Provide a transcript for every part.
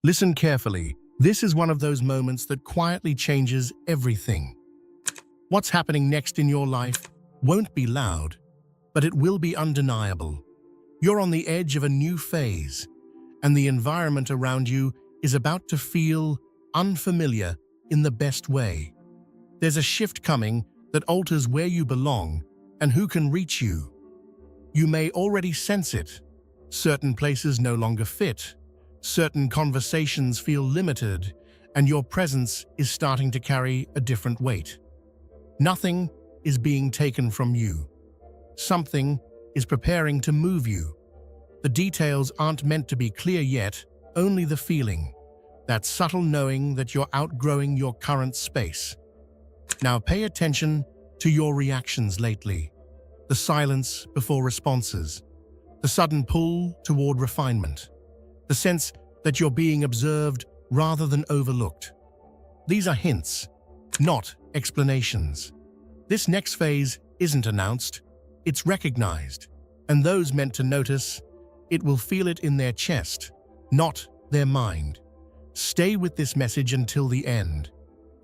Listen carefully. This is one of those moments that quietly changes everything. What's happening next in your life won't be loud, but it will be undeniable. You're on the edge of a new phase, and the environment around you is about to feel unfamiliar in the best way. There's a shift coming that alters where you belong and who can reach you. You may already sense it. Certain places no longer fit. Certain conversations feel limited, and your presence is starting to carry a different weight. Nothing is being taken from you. Something is preparing to move you. The details aren't meant to be clear yet, only the feeling, that subtle knowing that you're outgrowing your current space. Now pay attention to your reactions lately. The silence before responses, the sudden pull toward refinement, the sense that you're being observed rather than overlooked. These are hints, not explanations. This next phase isn't announced, it's recognized, and those meant to notice, it will feel it in their chest, not their mind. Stay with this message until the end.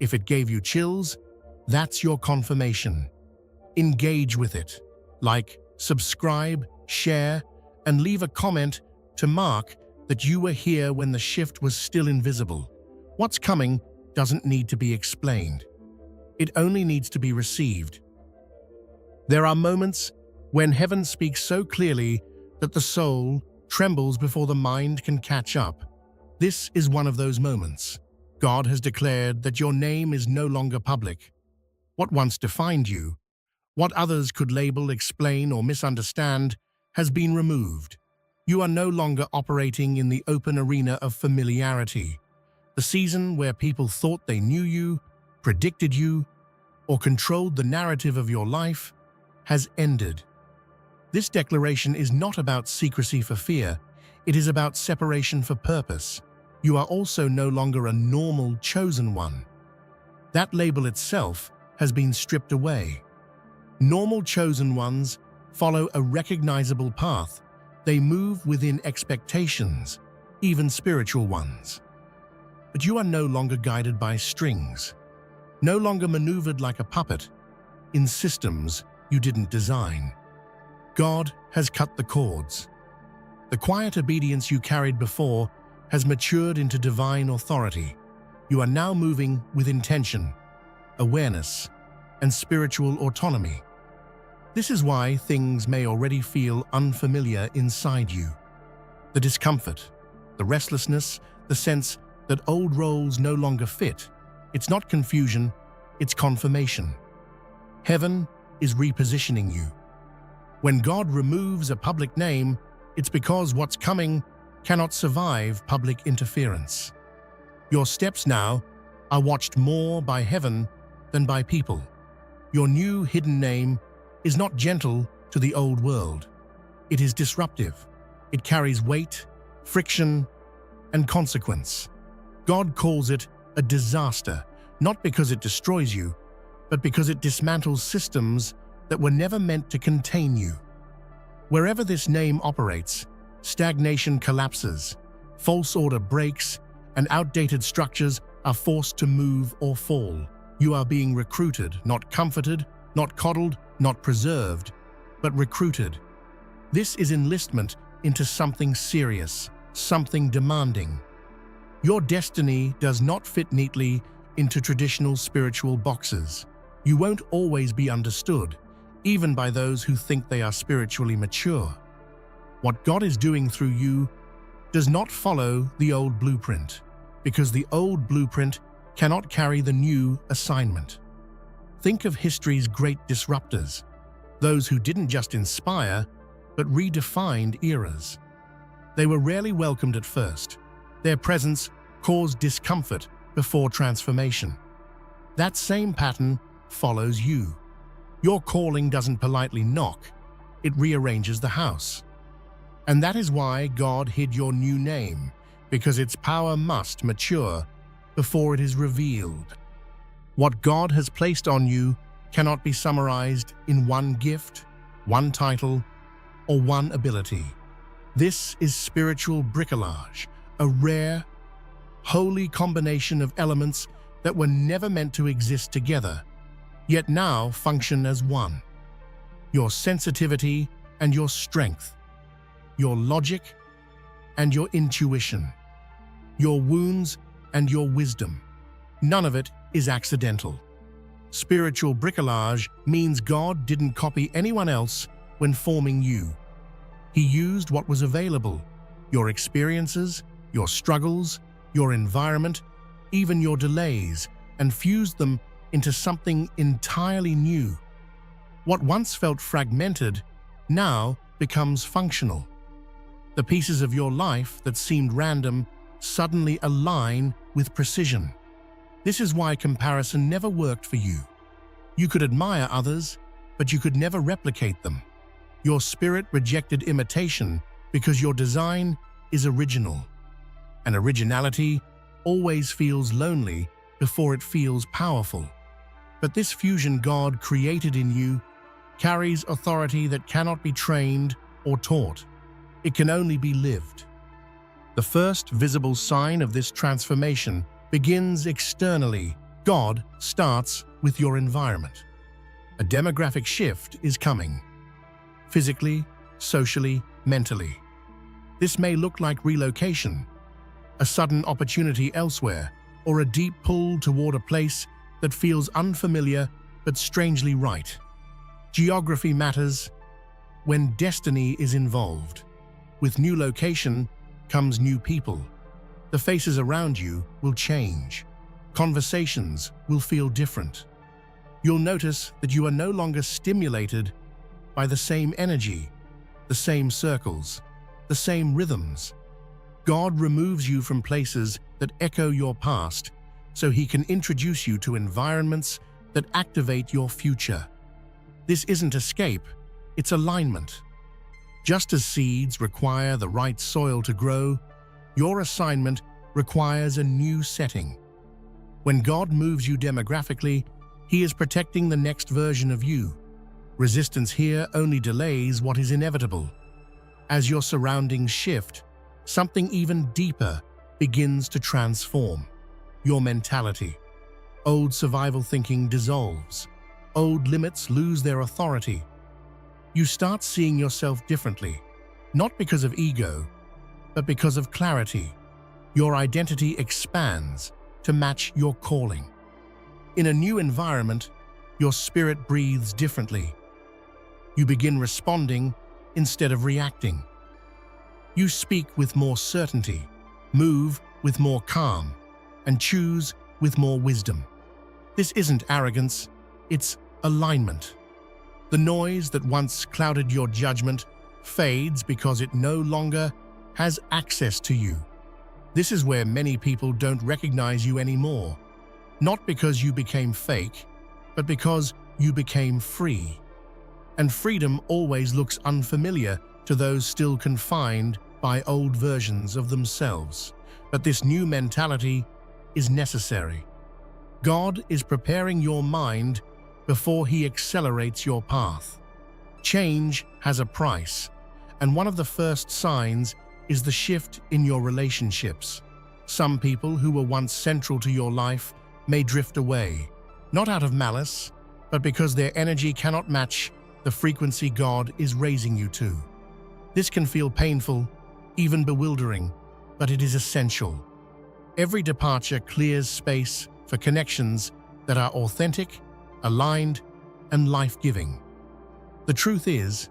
If it gave you chills, that's your confirmation. Engage with it. Like, subscribe, share, and leave a comment to mark that you were here when the shift was still invisible. What's coming doesn't need to be explained. It only needs to be received. There are moments when heaven speaks so clearly that the soul trembles before the mind can catch up. This is one of those moments. God has declared that your name is no longer public. What once defined you, what others could label, explain, or misunderstand, has been removed. You are no longer operating in the open arena of familiarity. The season where people thought they knew you, predicted you, or controlled the narrative of your life has ended. This declaration is not about secrecy for fear, it is about separation for purpose. You are also no longer a normal chosen one. That label itself has been stripped away. Normal chosen ones follow a recognizable path. They move within expectations, even spiritual ones. But you are no longer guided by strings, no longer maneuvered like a puppet, in systems you didn't design. God has cut the cords. The quiet obedience you carried before has matured into divine authority. You are now moving with intention, awareness, and spiritual autonomy. This is why things may already feel unfamiliar inside you. The discomfort, the restlessness, the sense that old roles no longer fit. It's not confusion, it's confirmation. Heaven is repositioning you. When God removes a public name, it's because what's coming cannot survive public interference. Your steps now are watched more by heaven than by people. Your new hidden name is not gentle to the old world. It is disruptive. It carries weight, friction, and consequence. God calls it a disaster, not because it destroys you, but because it dismantles systems that were never meant to contain you. Wherever this name operates, stagnation collapses, false order breaks, and outdated structures are forced to move or fall. You are being recruited, not comforted, not coddled, not preserved, but recruited. This is enlistment into something serious, something demanding. Your destiny does not fit neatly into traditional spiritual boxes. You won't always be understood, even by those who think they are spiritually mature. What God is doing through you does not follow the old blueprint, because the old blueprint cannot carry the new assignment. Think of history's great disruptors, those who didn't just inspire, but redefined eras. They were rarely welcomed at first. Their presence caused discomfort before transformation. That same pattern follows you. Your calling doesn't politely knock, it rearranges the house. And that is why God hid your new name, because its power must mature before it is revealed. What God has placed on you cannot be summarized in one gift, one title, or one ability. This is spiritual bricolage, a rare, holy combination of elements that were never meant to exist together, yet now function as one. Your sensitivity and your strength, your logic and your intuition, your wounds and your wisdom. None of it is accidental. Spiritual bricolage means God didn't copy anyone else when forming you. He used what was available, your experiences, your struggles, your environment, even your delays, and fused them into something entirely new. What once felt fragmented now becomes functional. The pieces of your life that seemed random suddenly align with precision. This is why comparison never worked for you. You could admire others, but you could never replicate them. Your spirit rejected imitation because your design is original. And originality always feels lonely before it feels powerful. But this fusion God created in you carries authority that cannot be trained or taught. It can only be lived. The first visible sign of this transformation begins externally. God starts with your environment. A demographic shift is coming. Physically, socially, mentally. This may look like relocation, a sudden opportunity elsewhere, or a deep pull toward a place that feels unfamiliar but strangely right. Geography matters when destiny is involved. With new location comes new people. The faces around you will change. Conversations will feel different. You'll notice that you are no longer stimulated by the same energy, the same circles, the same rhythms. God removes you from places that echo your past so He can introduce you to environments that activate your future. This isn't escape, it's alignment. Just as seeds require the right soil to grow, your assignment requires a new setting. When God moves you demographically, He is protecting the next version of you. Resistance here only delays what is inevitable. As your surroundings shift, something even deeper begins to transform. Your mentality. Old survival thinking dissolves. Old limits lose their authority. You start seeing yourself differently, not because of ego, but because of clarity. Your identity expands to match your calling. In a new environment, your spirit breathes differently. You begin responding instead of reacting. You speak with more certainty, move with more calm, and choose with more wisdom. This isn't arrogance, it's alignment. The noise that once clouded your judgment fades because it no longer has access to you. This is where many people don't recognize you anymore, not because you became fake, but because you became free. And freedom always looks unfamiliar to those still confined by old versions of themselves. But this new mentality is necessary. God is preparing your mind before He accelerates your path. Change has a price, and one of the first signs is the shift in your relationships. Some people who were once central to your life may drift away, not out of malice, but because their energy cannot match the frequency God is raising you to. This can feel painful, even bewildering, but it is essential. Every departure clears space for connections that are authentic, aligned, and life-giving. The truth is,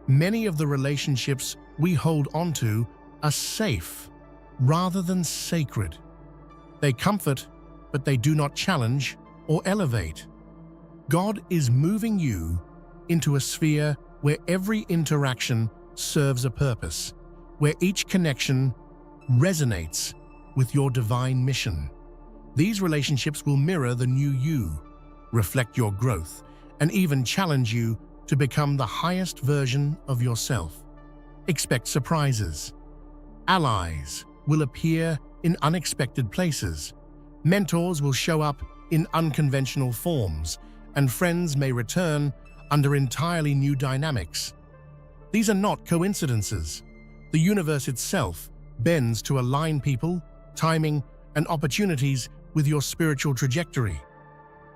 many of the relationships we hold onto are safe rather than sacred. They comfort, but they do not challenge or elevate. God is moving you into a sphere where every interaction serves a purpose, where each connection resonates with your divine mission. These relationships will mirror the new you, reflect your growth, and even challenge you to become the highest version of yourself. Expect surprises. Allies will appear in unexpected places. Mentors will show up in unconventional forms, and friends may return under entirely new dynamics. These are not coincidences. The universe itself bends to align people, timing, and opportunities with your spiritual trajectory.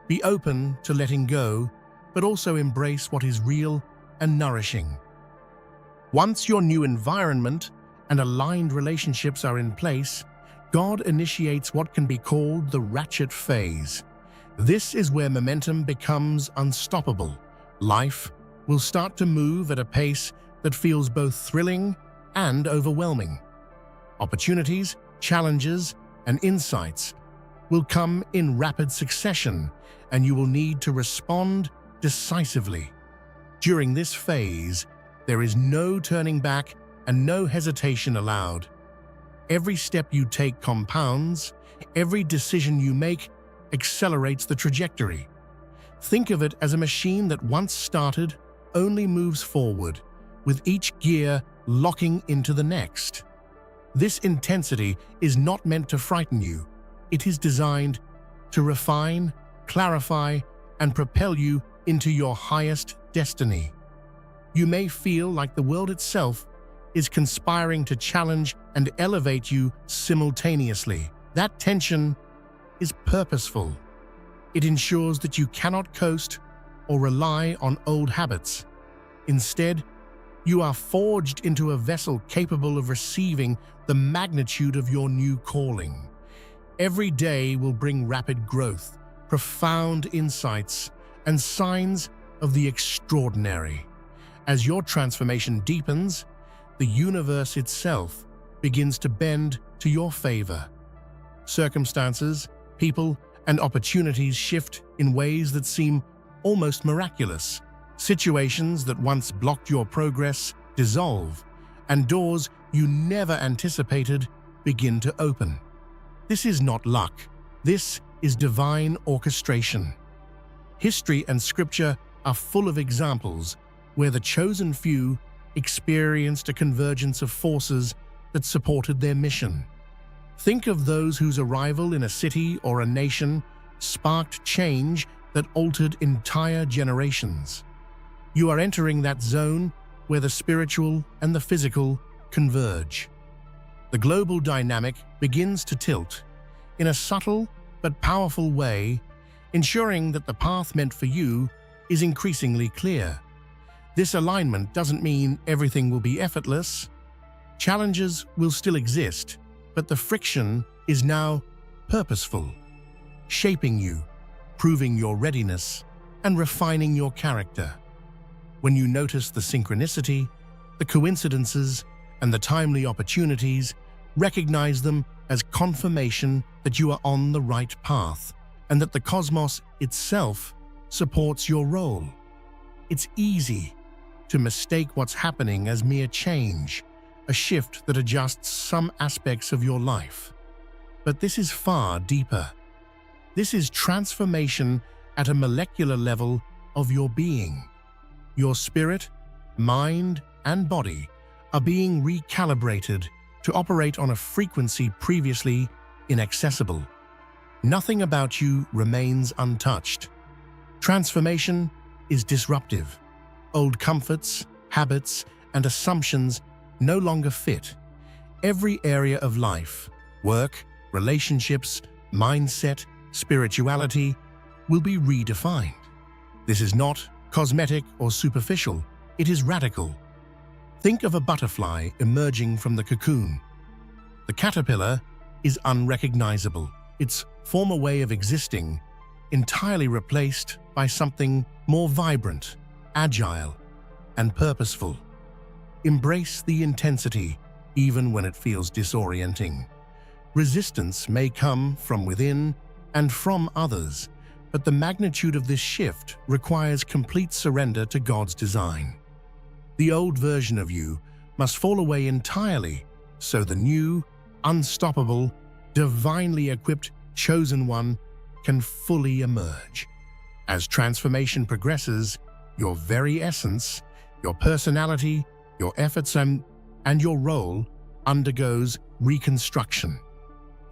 Be open to letting go, but also embrace what is real and nourishing. Once your new environment and aligned relationships are in place, God initiates what can be called the ratchet phase. This is where momentum becomes unstoppable. Life will start to move at a pace that feels both thrilling and overwhelming. Opportunities, challenges, and insights will come in rapid succession, and you will need to respond decisively. During this phase, there is no turning back and no hesitation allowed. Every step you take compounds, every decision you make accelerates the trajectory. Think of it as a machine that once started only moves forward, with each gear locking into the next. This intensity is not meant to frighten you. It is designed to refine, clarify, and propel you into your highest destiny. You may feel like the world itself is conspiring to challenge and elevate you simultaneously. That tension is purposeful. It ensures that you cannot coast or rely on old habits. Instead, you are forged into a vessel capable of receiving the magnitude of your new calling. Every day will bring rapid growth, profound insights, and signs of the extraordinary. As your transformation deepens, the universe itself begins to bend to your favor. Circumstances, people, and opportunities shift in ways that seem almost miraculous. Situations that once blocked your progress dissolve, and doors you never anticipated begin to open. This is not luck. This is divine orchestration. History and scripture are full of examples where the chosen few experienced a convergence of forces that supported their mission. Think of those whose arrival in a city or a nation sparked change that altered entire generations. You are entering that zone where the spiritual and the physical converge. The global dynamic begins to tilt in a subtle but powerful way, ensuring that the path meant for you is increasingly clear. This alignment doesn't mean everything will be effortless. Challenges will still exist, but the friction is now purposeful, shaping you, proving your readiness, and refining your character. When you notice the synchronicity, the coincidences, and the timely opportunities, recognize them as confirmation that you are on the right path and that the cosmos itself supports your role. It's easy to mistake what's happening as mere change, a shift that adjusts some aspects of your life. But this is far deeper. This is transformation at a molecular level of your being. Your spirit, mind, and body are being recalibrated to operate on a frequency previously inaccessible. Nothing about you remains untouched. Transformation is disruptive. Old comforts, habits, and assumptions no longer fit. Every area of life, work, relationships, mindset, spirituality, will be redefined. This is not cosmetic or superficial, it is radical. Think of a butterfly emerging from the cocoon. The caterpillar is unrecognizable, its former way of existing entirely replaced by something more vibrant, agile, and purposeful. Embrace the intensity, even when it feels disorienting. Resistance may come from within and from others, but the magnitude of this shift requires complete surrender to God's design. The old version of you must fall away entirely, so the new, unstoppable, divinely equipped, chosen one can fully emerge. As transformation progresses, your very essence, your personality, your efforts, and your role undergoes reconstruction.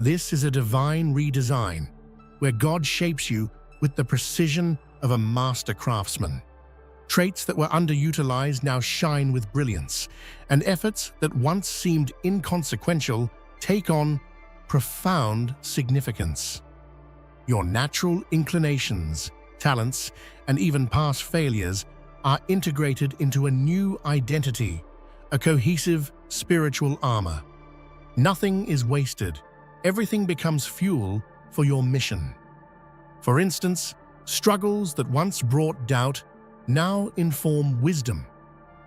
This is a divine redesign, where God shapes you with the precision of a master craftsman. Traits that were underutilized now shine with brilliance, and efforts that once seemed inconsequential take on profound significance. Your natural inclinations, talents, and even past failures are integrated into a new identity, a cohesive spiritual armor. Nothing is wasted. Everything becomes fuel for your mission. For instance, struggles that once brought doubt now inform wisdom,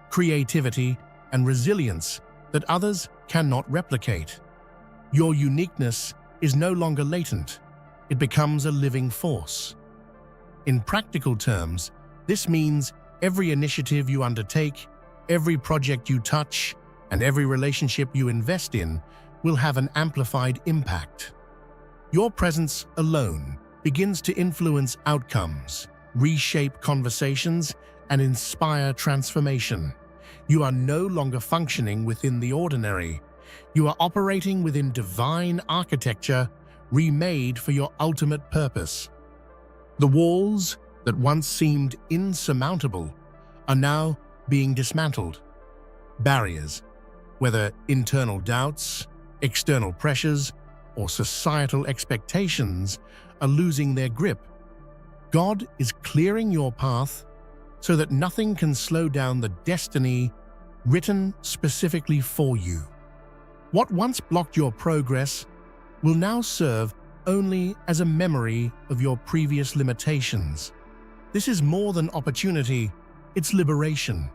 creativity, and resilience that others cannot replicate. Your uniqueness is no longer latent. It becomes a living force. In practical terms, this means every initiative you undertake, every project you touch, and every relationship you invest in will have an amplified impact. Your presence alone begins to influence outcomes, reshape conversations, and inspire transformation. You are no longer functioning within the ordinary. You are operating within divine architecture, remade for your ultimate purpose. The walls that once seemed insurmountable are now being dismantled. Barriers, whether internal doubts, external pressures, or societal expectations, are losing their grip. God is clearing your path so that nothing can slow down the destiny written specifically for you. What once blocked your progress will now serve only as a memory of your previous limitations. This is more than opportunity, it's liberation.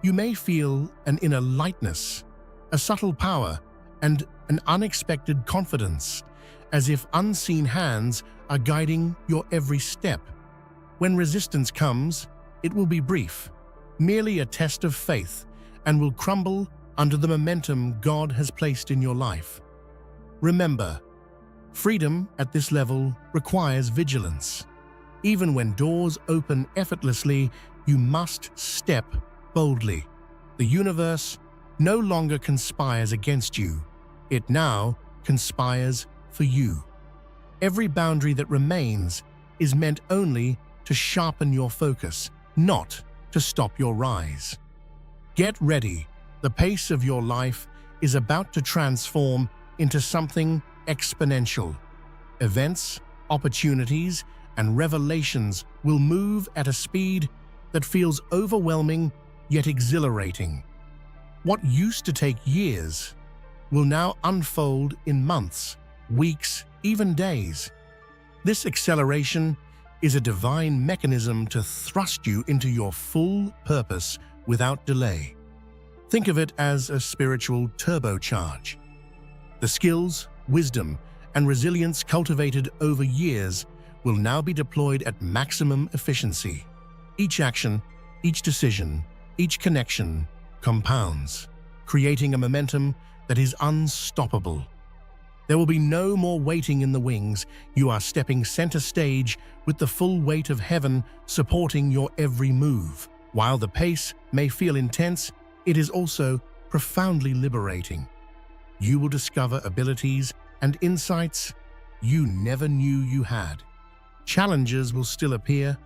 You may feel an inner lightness, a subtle power, and an unexpected confidence, as if unseen hands are guiding your every step. When resistance comes, it will be brief, merely a test of faith, and will crumble under the momentum God has placed in your life. Remember, freedom at this level requires vigilance. Even when doors open effortlessly, you must step boldly. The universe no longer conspires against you. It now conspires for you. Every boundary that remains is meant only to sharpen your focus, not to stop your rise. Get ready. The pace of your life is about to transform into something exponential. Events, opportunities, and revelations will move at a speed that feels overwhelming yet exhilarating. What used to take years will now unfold in months, weeks, even days. This acceleration is a divine mechanism to thrust you into your full purpose without delay. Think of it as a spiritual turbocharge. The skills, wisdom, and resilience cultivated over years will now be deployed at maximum efficiency. Each action, each decision, each connection compounds, creating a momentum that is unstoppable. There will be no more waiting in the wings. You are stepping center stage with the full weight of heaven supporting your every move. While the pace may feel intense, it is also profoundly liberating. You will discover abilities and insights you never knew you had. Challenges will still appear,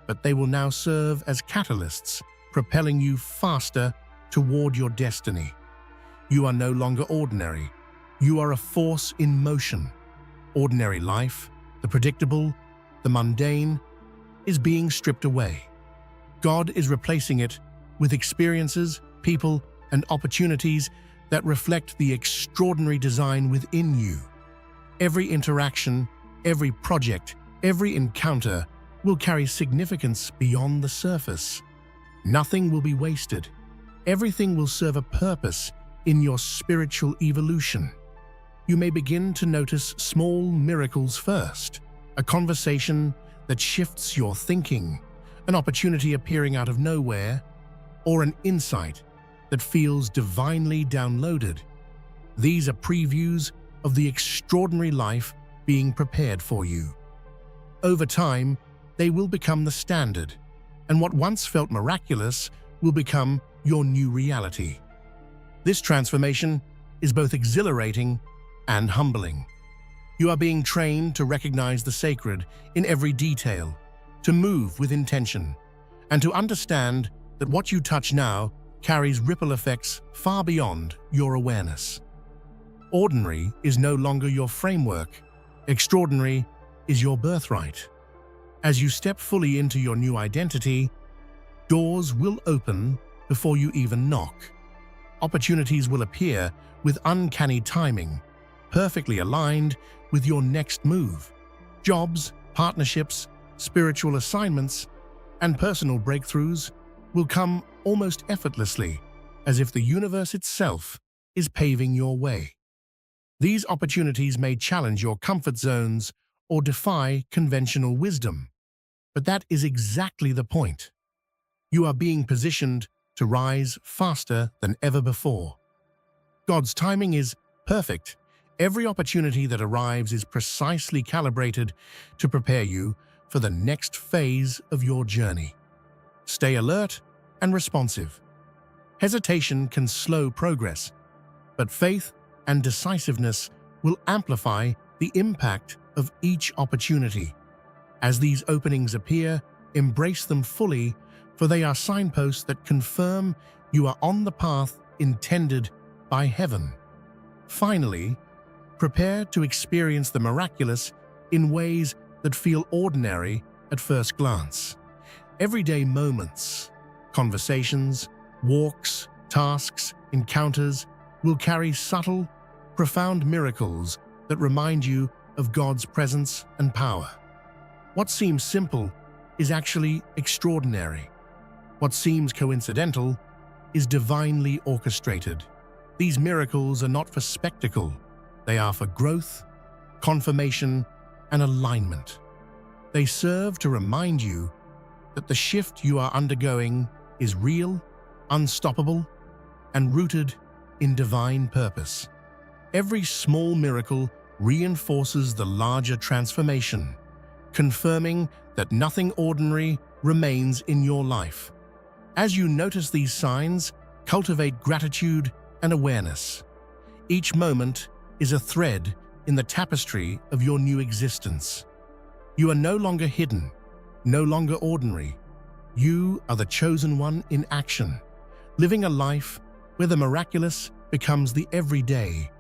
but they will now serve as catalysts, propelling you faster toward your destiny. You are no longer ordinary. You are a force in motion. Ordinary life, the predictable, the mundane, is being stripped away. God is replacing it with experiences, people, and opportunities that reflect the extraordinary design within you. Every interaction, every project, every encounter will carry significance beyond the surface. Nothing will be wasted. Everything will serve a purpose in your spiritual evolution. You may begin to notice small miracles first, a conversation that shifts your thinking, an opportunity appearing out of nowhere, or an insight that feels divinely downloaded. These are previews of the extraordinary life being prepared for you. Over time, they will become the standard, and what once felt miraculous will become your new reality. This transformation is both exhilarating and humbling. You are being trained to recognize the sacred in every detail, to move with intention, and to understand that what you touch now carries ripple effects far beyond your awareness. Ordinary is no longer your framework. Extraordinary is your birthright. As you step fully into your new identity, doors will open before you even knock. Opportunities will appear with uncanny timing, perfectly aligned with your next move. Jobs, partnerships, spiritual assignments, and personal breakthroughs will come almost effortlessly, as if the universe itself is paving your way. These opportunities may challenge your comfort zones or defy conventional wisdom, but that is exactly the point. You are being positioned to rise faster than ever before. God's timing is perfect. Every opportunity that arrives is precisely calibrated to prepare you for the next phase of your journey. Stay alert and responsive. Hesitation can slow progress, but faith and decisiveness will amplify the impact of each opportunity. As these openings appear, embrace them fully, for they are signposts that confirm you are on the path intended by heaven. Finally, prepare to experience the miraculous in ways that feel ordinary at first glance. Everyday moments, conversations, walks, tasks, encounters will carry subtle, profound miracles that remind you of God's presence and power. What seems simple is actually extraordinary. What seems coincidental is divinely orchestrated. These miracles are not for spectacle. They are for growth, confirmation, and alignment. They serve to remind you that the shift you are undergoing is real, unstoppable, and rooted in divine purpose. Every small miracle reinforces the larger transformation, confirming that nothing ordinary remains in your life. As you notice these signs, cultivate gratitude and awareness. Each moment is a thread in the tapestry of your new existence. You are no longer hidden, no longer ordinary. You are the chosen one in action, living a life where the miraculous becomes the everyday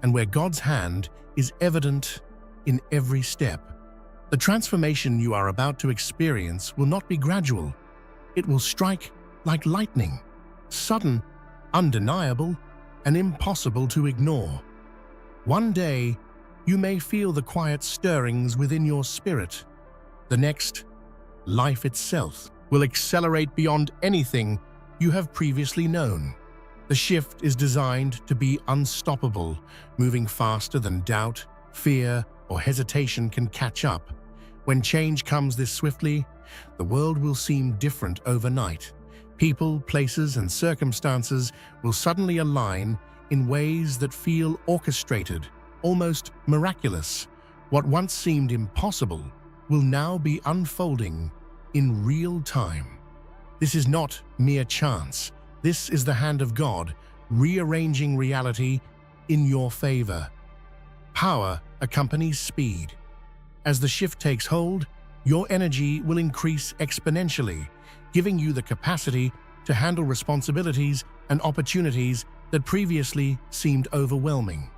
and where God's hand is evident in every step. The transformation you are about to experience will not be gradual. It will strike like lightning, sudden, undeniable, and impossible to ignore. One day, you may feel the quiet stirrings within your spirit. The next, life itself will accelerate beyond anything you have previously known. The shift is designed to be unstoppable, moving faster than doubt, fear, or hesitation can catch up. When change comes this swiftly, the world will seem different overnight. People, places, and circumstances will suddenly align in ways that feel orchestrated, almost miraculous. What once seemed impossible will now be unfolding in real time. This is not mere chance. This is the hand of God, rearranging reality in your favor. Power accompanies speed. As the shift takes hold, your energy will increase exponentially, giving you the capacity to handle responsibilities and opportunities that previously seemed overwhelming.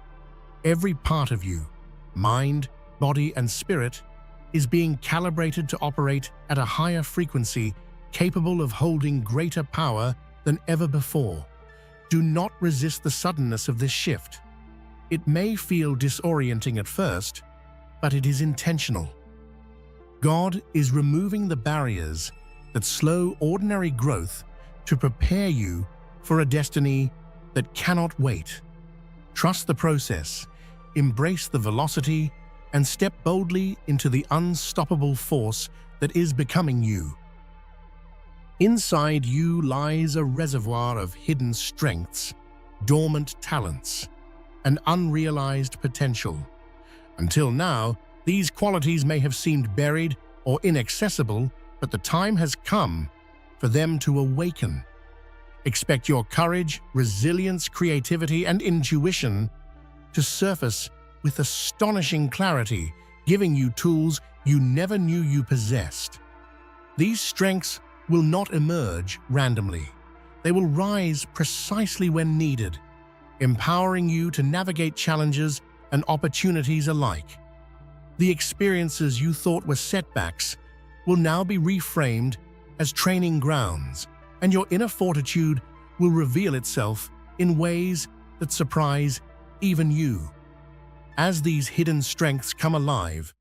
Every part of you, mind, body, and spirit, is being calibrated to operate at a higher frequency, capable of holding greater power than ever before. Do not resist the suddenness of this shift. It may feel disorienting at first, but it is intentional. God is removing the barriers that slow ordinary growth to prepare you for a destiny that cannot wait. Trust the process, embrace the velocity, and step boldly into the unstoppable force that is becoming you. Inside you lies a reservoir of hidden strengths, dormant talents, and unrealized potential. Until now, these qualities may have seemed buried or inaccessible, but the time has come for them to awaken. Expect your courage, resilience, creativity, and intuition to surface with astonishing clarity, giving you tools you never knew you possessed. These strengths will not emerge randomly. They will rise precisely when needed, empowering you to navigate challenges and opportunities alike. The experiences you thought were setbacks will now be reframed as training grounds, and your inner fortitude will reveal itself in ways that surprise even you. As these hidden strengths come alive,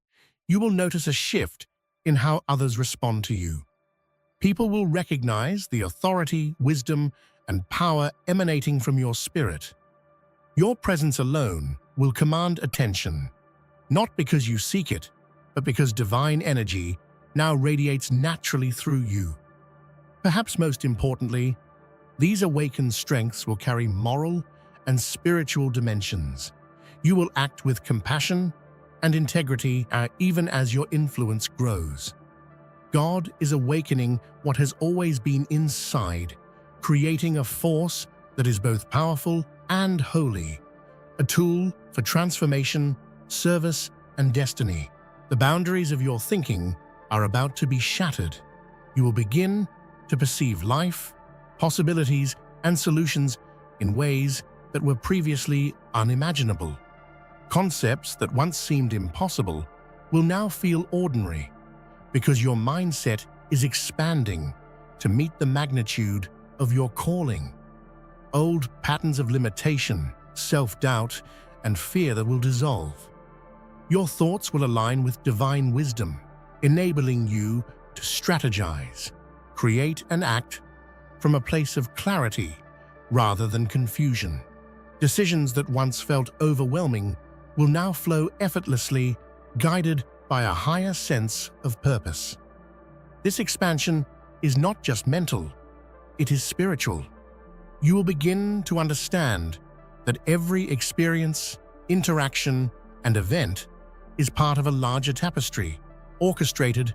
you will notice a shift in how others respond to you. People will recognize the authority, wisdom, and power emanating from your spirit. Your presence alone will command attention, not because you seek it, but because divine energy now radiates naturally through you. Perhaps most importantly, these awakened strengths will carry moral and spiritual dimensions. You will act with compassion and integrity even as your influence grows. God is awakening what has always been inside, creating a force that is both powerful and holy, a tool for transformation, service, and destiny. The boundaries of your thinking are about to be shattered. You will begin to perceive life, possibilities, and solutions in ways that were previously unimaginable. Concepts that once seemed impossible will now feel ordinary because your mindset is expanding to meet the magnitude of your calling. Old patterns of limitation, self-doubt, and fear that will dissolve. Your thoughts will align with divine wisdom, enabling you to strategize, create, and act from a place of clarity rather than confusion. Decisions that once felt overwhelming will now flow effortlessly, guided by a higher sense of purpose. This expansion is not just mental, it is spiritual. You will begin to understand that every experience, interaction, and event is part of a larger tapestry, orchestrated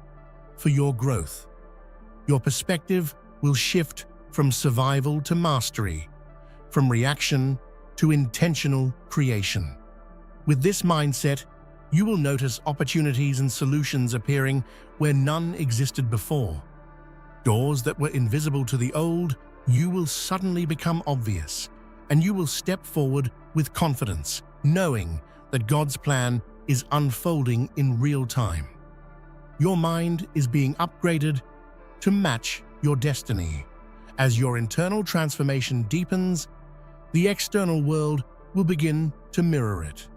for your growth. Your perspective will shift from survival to mastery, from reaction to intentional creation. With this mindset, you will notice opportunities and solutions appearing where none existed before. Doors that were invisible to the old, you will suddenly become obvious, and you will step forward with confidence, knowing that God's plan is unfolding in real time. Your mind is being upgraded to match your destiny. As your internal transformation deepens, the external world will begin to mirror it.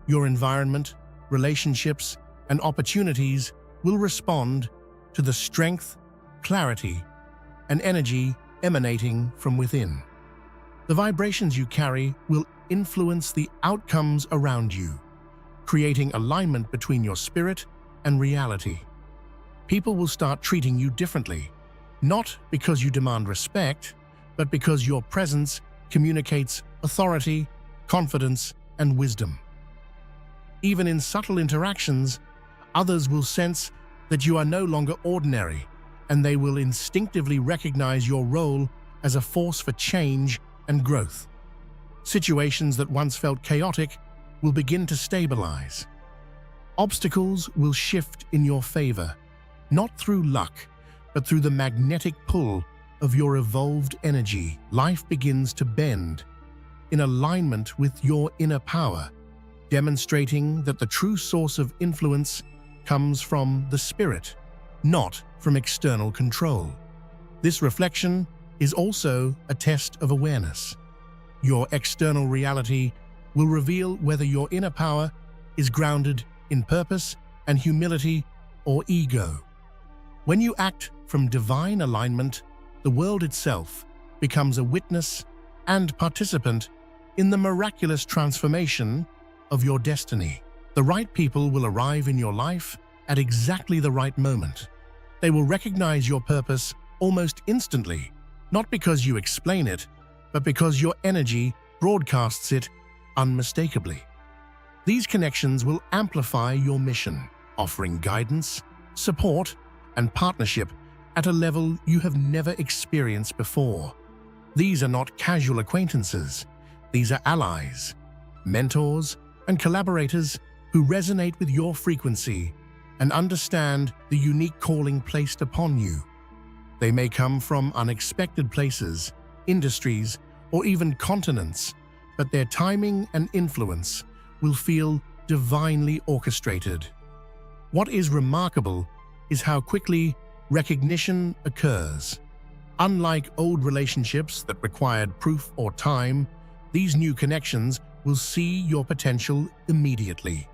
Your environment, relationships, and opportunities will respond to the strength, clarity, and energy emanating from within. The vibrations you carry will influence the outcomes around you, creating alignment between your spirit and reality. People will start treating you differently, not because you demand respect, but because your presence communicates authority, confidence, and wisdom. Even in subtle interactions, others will sense that you are no longer ordinary, and they will instinctively recognize your role as a force for change and growth. Situations that once felt chaotic will begin to stabilize. Obstacles will shift in your favor, not through luck, but through the magnetic pull of your evolved energy. Life begins to bend in alignment with your inner power, demonstrating that the true source of influence comes from the spirit, not from external control. This reflection is also a test of awareness. Your external reality will reveal whether your inner power is grounded in purpose and humility or ego. When you act from divine alignment, the world itself becomes a witness and participant in the miraculous transformation of your destiny. The right people will arrive in your life at exactly the right moment. They will recognize your purpose almost instantly, not because you explain it, but because your energy broadcasts it unmistakably. These connections will amplify your mission, offering guidance, support, and partnership at a level you have never experienced before. These are not casual acquaintances. These are allies, mentors, and collaborators who resonate with your frequency and understand the unique calling placed upon you. They may come from unexpected places, industries, or even continents, but their timing and influence will feel divinely orchestrated. What is remarkable is how quickly recognition occurs. Unlike old relationships that required proof or time, these new connections will see your potential immediately.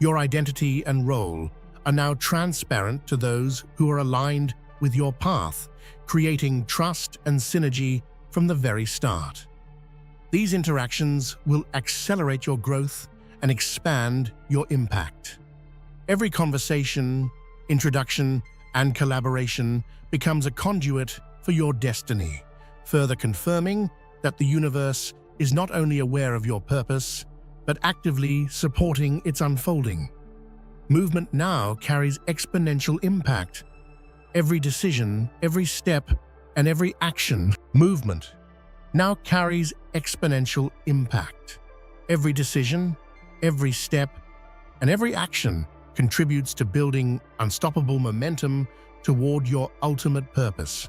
Your identity and role are now transparent to those who are aligned with your path, creating trust and synergy from the very start. These interactions will accelerate your growth and expand your impact. Every conversation, introduction, and collaboration becomes a conduit for your destiny, further confirming that the universe is not only aware of your purpose, but actively supporting its unfolding. Movement now carries exponential impact. Every decision, every step, and every action, movement, now carries exponential impact. Every decision, every step, and every action contributes to building unstoppable momentum toward your ultimate purpose.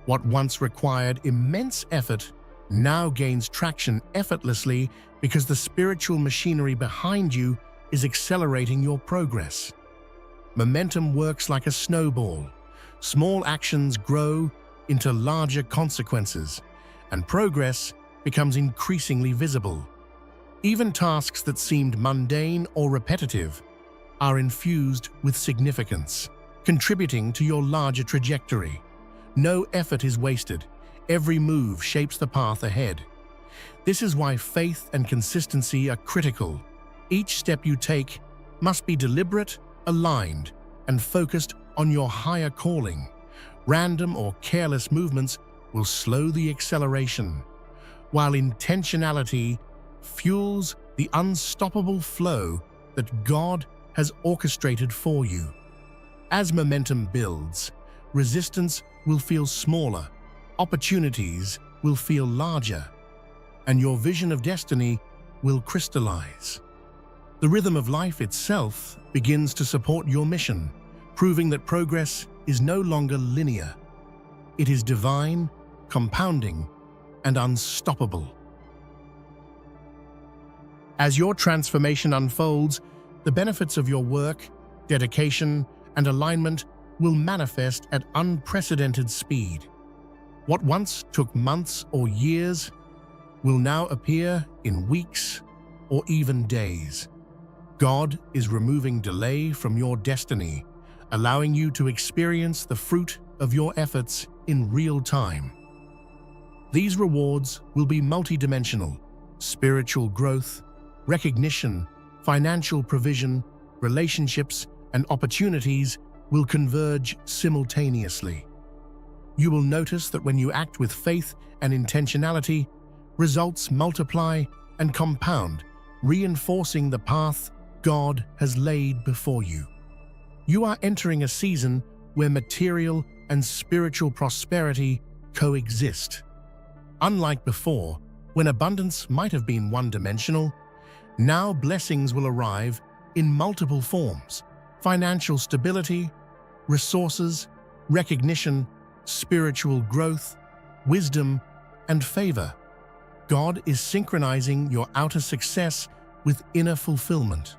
What once required immense effort now gains traction effortlessly because the spiritual machinery behind you is accelerating your progress. Momentum works like a snowball. Small actions grow into larger consequences, and progress becomes increasingly visible. Even tasks that seemed mundane or repetitive are infused with significance, contributing to your larger trajectory. No effort is wasted. Every move shapes the path ahead. This is why faith and consistency are critical. Each step you take must be deliberate, aligned, and focused on your higher calling. Random or careless movements will slow the acceleration, while intentionality fuels the unstoppable flow that God has orchestrated for you. As momentum builds, resistance will feel smaller, opportunities will feel larger, and your vision of destiny will crystallize. The rhythm of life itself begins to support your mission, proving that progress is no longer linear. It is divine, compounding, and unstoppable. As your transformation unfolds, the benefits of your work, dedication, and alignment will manifest at unprecedented speed. What once took months or years will now appear in weeks or even days. God is removing delay from your destiny, allowing you to experience the fruit of your efforts in real time. These rewards will be multidimensional: spiritual growth, recognition, financial provision, relationships, and opportunities will converge simultaneously. You will notice that when you act with faith and intentionality, results multiply and compound, reinforcing the path God has laid before you. You are entering a season where material and spiritual prosperity coexist. Unlike before, when abundance might have been one-dimensional, now blessings will arrive in multiple forms: financial stability, resources, recognition, spiritual growth, wisdom, and favor. God is synchronizing your outer success with inner fulfillment.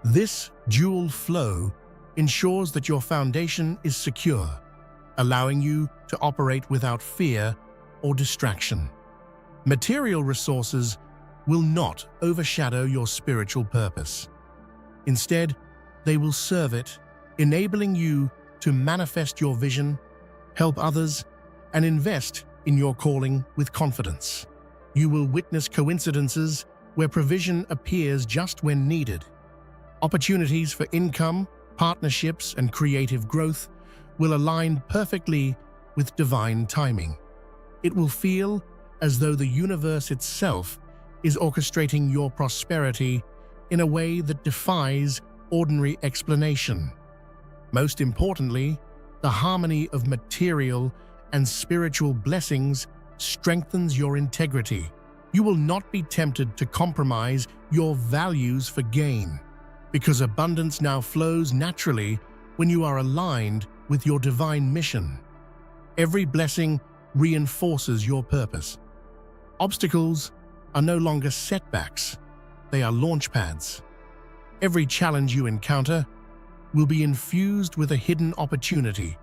This dual flow ensures that your foundation is secure, allowing you to operate without fear or distraction. Material resources will not overshadow your spiritual purpose. Instead, they will serve it, enabling you to manifest your vision, help others, and invest in your calling with confidence. You will witness coincidences where provision appears just when needed. Opportunities for income, partnerships, and creative growth will align perfectly with divine timing. It will feel as though the universe itself is orchestrating your prosperity in a way that defies ordinary explanation. Most importantly, the harmony of material and spiritual blessings strengthens your integrity. You will not be tempted to compromise your values for gain, because abundance now flows naturally when you are aligned with your divine mission. Every blessing reinforces your purpose. Obstacles are no longer setbacks, they are launchpads. Every challenge you encounter will be infused with a hidden opportunity,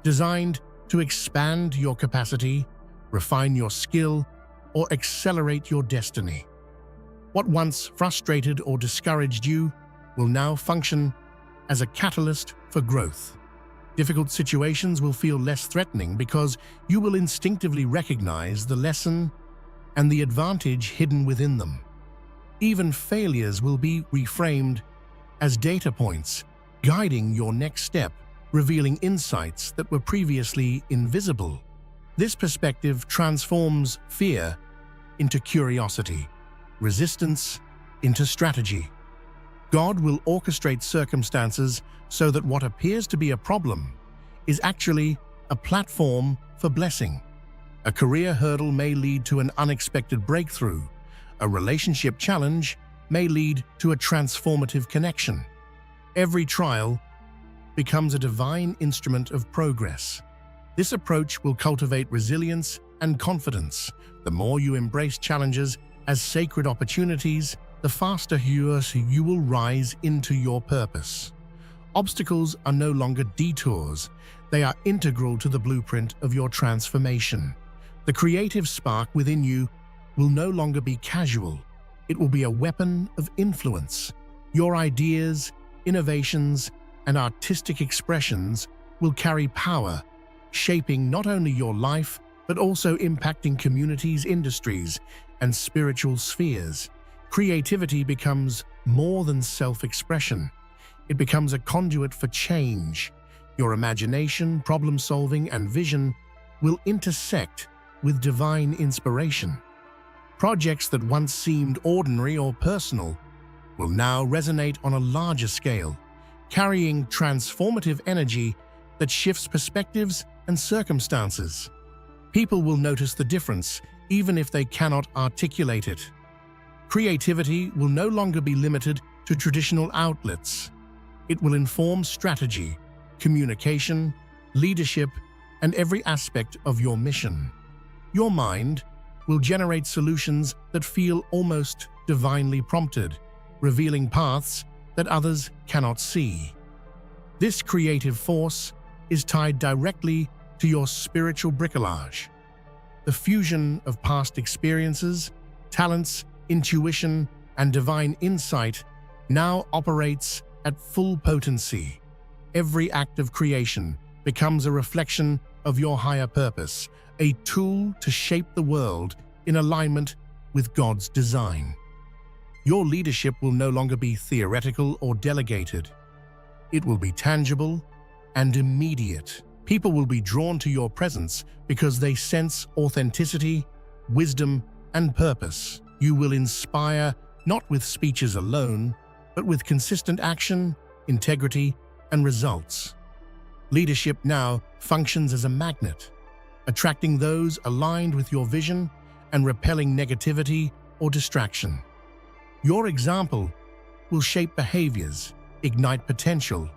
designed to expand your capacity, refine your skill, or accelerate your destiny. What once frustrated or discouraged you will now function as a catalyst for growth. Difficult situations will feel less threatening because you will instinctively recognize the lesson and the advantage hidden within them. Even failures will be reframed as data points, guiding your next step, revealing insights that were previously invisible. This perspective transforms fear into curiosity, resistance into strategy. God will orchestrate circumstances so that what appears to be a problem is actually a platform for blessing. A career hurdle may lead to an unexpected breakthrough. A relationship challenge may lead to a transformative connection. Every trial becomes a divine instrument of progress. This approach will cultivate resilience and confidence. The more you embrace challenges as sacred opportunities, the faster you will rise into your purpose. Obstacles are no longer detours. They are integral to the blueprint of your transformation. The creative spark within you will no longer be casual. It will be a weapon of influence. Your ideas, innovations, and artistic expressions will carry power, shaping not only your life, but also impacting communities, industries, and spiritual spheres. Creativity becomes more than self-expression. It becomes a conduit for change. Your imagination, problem-solving, and vision will intersect with divine inspiration. Projects that once seemed ordinary or personal will now resonate on a larger scale, carrying transformative energy that shifts perspectives and circumstances. People will notice the difference, even if they cannot articulate it. Creativity will no longer be limited to traditional outlets. It will inform strategy, communication, leadership, and every aspect of your mission. Your mind will generate solutions that feel almost divinely prompted, revealing paths that others cannot see. This creative force is tied directly to your spiritual bricolage. The fusion of past experiences, talents, intuition, and divine insight now operates at full potency. Every act of creation becomes a reflection of your higher purpose, a tool to shape the world in alignment with God's design. Your leadership will no longer be theoretical or delegated. It will be tangible and immediate. People will be drawn to your presence because they sense authenticity, wisdom, and purpose. You will inspire not with speeches alone, but with consistent action, integrity, and results. Leadership now functions as a magnet, attracting those aligned with your vision and repelling negativity or distraction. Your example will shape behaviors, ignite potential,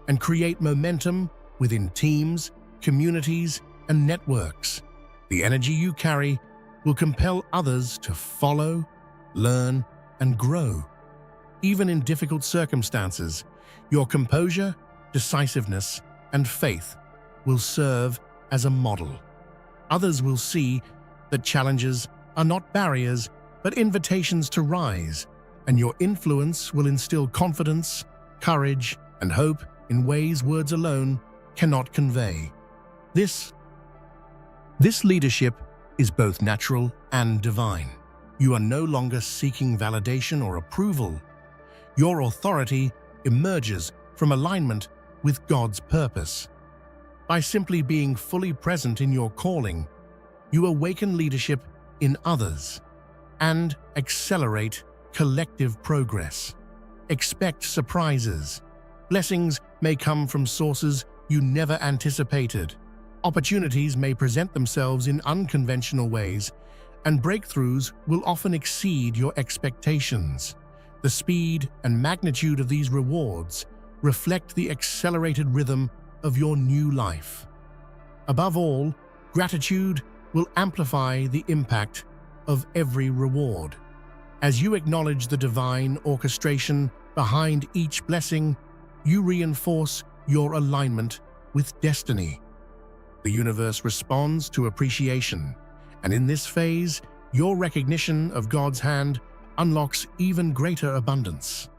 and create momentum within teams, communities, and networks. The energy you carry will compel others to follow, learn, and grow. Even in difficult circumstances, your composure, decisiveness, and faith will serve as a model. Others will see that challenges are not barriers, but invitations to rise, and your influence will instill confidence, courage, and hope in ways words alone cannot convey. This leadership is both natural and divine. You are no longer seeking validation or approval. Your authority emerges from alignment with God's purpose. By simply being fully present in your calling, you awaken leadership in others and accelerate collective progress. Expect surprises. Blessings may come from sources you never anticipated. Opportunities may present themselves in unconventional ways, and breakthroughs will often exceed your expectations. The speed and magnitude of these rewards reflect the accelerated rhythm of your new life. Above all, gratitude will amplify the impact of every reward. As you acknowledge the divine orchestration behind each blessing, you reinforce your alignment with destiny. The universe responds to appreciation, and in this phase, your recognition of God's hand unlocks even greater abundance.